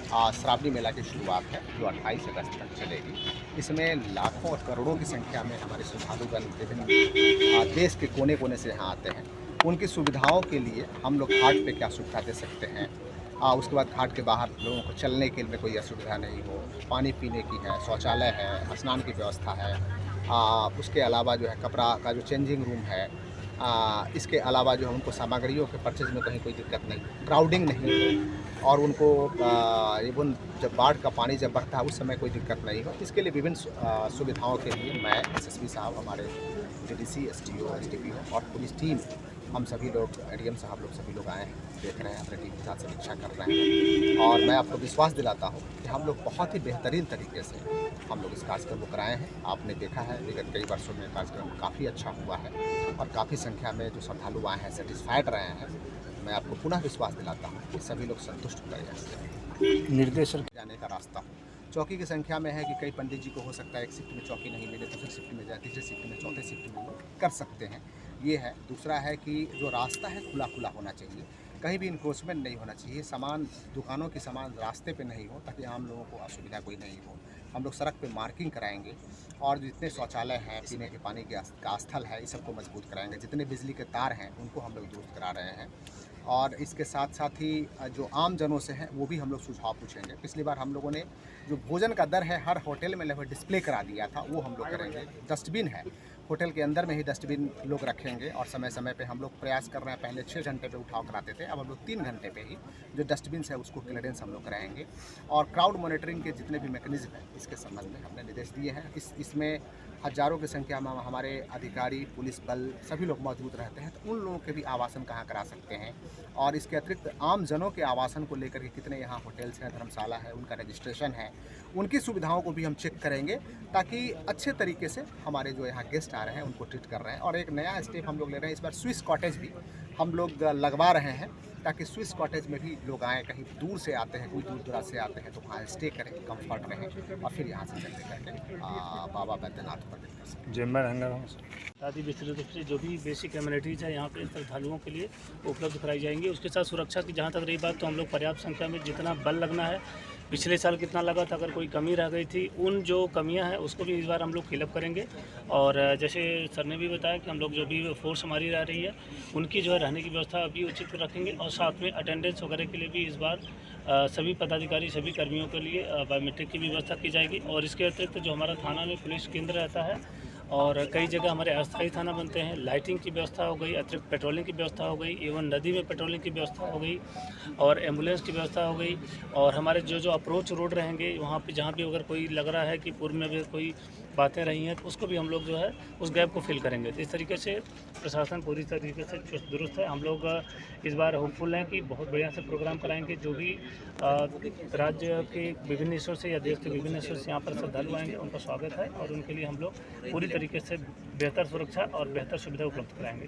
श्रावणी मेला की शुरुआत है जो 28 अगस्त तक चलेगी। इसमें लाखों और करोड़ों की संख्या में हमारे श्रद्धालुगण विभिन्न देश के कोने-कोने से यहाँ आते हैं। उनकी सुविधाओं के लिए हम लोग घाट पे क्या सुविधा दे सकते हैं। उसके बाद घाट के बाहर लोगों को चलने के लिए कोई असुविधा नहीं हो, पानी पीने की है, शौचालय है, स्नान की व्यवस्था है। उसके अलावा जो है कपड़ा का जो चेंजिंग रूम है। इसके अलावा जो है उनको सामग्रियों के परचेज़ में कहीं कोई दिक्कत नहीं, क्राउडिंग नहीं हो और उनको इवन जब बाढ़ का पानी जब बढ़ता है उस समय कोई दिक्कत नहीं हो। इसके लिए विभिन्न सुविधाओं के लिए मैं एसएसपी साहब, हमारे डीडीसी, एसडीओ, एसडीपीओ और पूरी टीम, हम सभी लोग, एडीएम साहब लोग, सभी लोग आए हैं, देख रहे हैं, अपने टीम के साथ समीक्षा कर रहे हैं और मैं आपको विश्वास दिलाता हूँ कि हम लोग बहुत ही बेहतरीन तरीके से हम लोग इस कार्यक्रम को कराए हैं। आपने देखा है विगत कई वर्षों में कार्यक्रम काफ़ी अच्छा हुआ है और काफ़ी संख्या में जो श्रद्धालु आए हैं सेटिस्फाइड रहे हैं। मैं आपको पुनः विश्वास दिलाता हूँ कि सभी लोग संतुष्ट हो गए। निर्देशन जाने का रास्ता चौकी की संख्या में है कि कई पंडित जी को हो सकता है एक शिफ्ट में चौकी नहीं मिले, दूसरी शिफ्ट में जाए, तीसरी शिफ्ट में, चौथे शिफ्ट में वो कर सकते हैं। ये है। दूसरा है कि जो रास्ता है खुला खुला होना चाहिए, कहीं भी इन्क्रोचमेंट नहीं होना चाहिए, सामान दुकानों की सामान रास्ते पे नहीं हो ताकि आम लोगों को असुविधा कोई नहीं हो। हम लोग सड़क पे मार्किंग कराएंगे और जितने शौचालय हैं, पीने के पानी का स्थल है, इस सबको मजबूत कराएंगे। जितने बिजली के तार हैं उनको हम लोग दुरुस्त करा रहे हैं और इसके साथ साथ ही जो आम जनों से हैं वो भी हम लोग सुझाव पूछेंगे। पिछली बार हम लोगों ने जो भोजन का दर है हर होटल में लगभग डिस्प्ले करा दिया था, वो हम लोग करेंगे। डस्टबिन है, होटल के अंदर में ही डस्टबिन लोग रखेंगे और समय समय पे हम लोग प्रयास कर रहे हैं। पहले 6 घंटे पे उठाव कराते थे, अब हम लोग 3 घंटे पे ही जो डस्टबिन है उसको क्लियरेंस हम लोग कराएंगे। और क्राउड मॉनिटरिंग के जितने भी मैकेनिज्म हैं इसके संबंध में हमने निर्देश दिए हैं। इसमें हज़ारों की संख्या में हमारे अधिकारी, पुलिस बल सभी लोग मौजूद रहते हैं, तो उन लोगों के भी आवासन कहाँ करा सकते हैं और इसके अतिरिक्त आम जनों के आवासन को लेकर के कितने यहाँ होटल्स हैं, धर्मशाला है, उनका रजिस्ट्रेशन है, उनकी सुविधाओं को भी हम चेक करेंगे ताकि अच्छे तरीके से हमारे जो यहाँ गेस्ट आ रहे हैं उनको ट्रीट कर रहे हैं। और एक नया स्टेप हम लोग ले रहे हैं, इस बार स्विस कॉटेज भी हम लोग लगवा रहे हैं ताकि स्विस कॉटेज में भी लोग आएँ, कहीं दूर से आते हैं, कोई दूर दराज से आते हैं तो वहाँ स्टे करें, कंफर्ट रहें और फिर यहाँ से चलते करके बाबा बैद्यनाथ पर कर सकें। जिम्मेदार हंगामा आदि विस्तृत रूप से जो भी बेसिक एमिनिटीज़ है यहाँ पे श्रद्धालुओं के लिए उपलब्ध कराई जाएंगी। उसके साथ सुरक्षा की जहाँ तक रही बात, तो हम लोग पर्याप्त संख्या में जितना बल लगना है, पिछले साल कितना लगा था, अगर कोई कमी रह गई थी, उन जो कमियां हैं उसको भी इस बार हम लोग फिलअप करेंगे। और जैसे सर ने भी बताया कि हम लोग जो भी फोर्स हमारी रह रही है उनकी जो है रहने की व्यवस्था अभी उचित रखेंगे और साथ में अटेंडेंस वगैरह के लिए भी इस बार सभी पदाधिकारी, सभी कर्मियों के लिए बायोमेट्रिक की भी व्यवस्था की जाएगी। और इसके अतिरिक्त जो हमारा थाना में पुलिस केंद्र रहता है और कई जगह हमारे अस्थायी थाना बनते हैं, लाइटिंग की व्यवस्था हो गई, अतिरिक्त पेट्रोलिंग की व्यवस्था हो गई, एवं नदी में पेट्रोलिंग की व्यवस्था हो गई और एम्बुलेंस की व्यवस्था हो गई। और हमारे जो जो अप्रोच रोड रहेंगे वहाँ पे जहाँ भी अगर कोई लग रहा है कि पूर्व में भी कोई बातें रही हैं तो उसको भी हम लोग जो है उस गैप को फिल करेंगे। तो इस तरीके से प्रशासन पूरी तरीके से चुस्त दुरुस्त है। हम लोग इस बार होपफुल हैं कि बहुत बढ़िया से प्रोग्राम कराएंगे। जो भी राज्य के विभिन्न हिस्सों से या देश के विभिन्न हिस्सों से यहाँ पर श्रद्धालु आएंगे उनका स्वागत है और उनके लिए हम लोग पूरी तरीके से बेहतर सुरक्षा और बेहतर सुविधा उपलब्ध कराएंगे।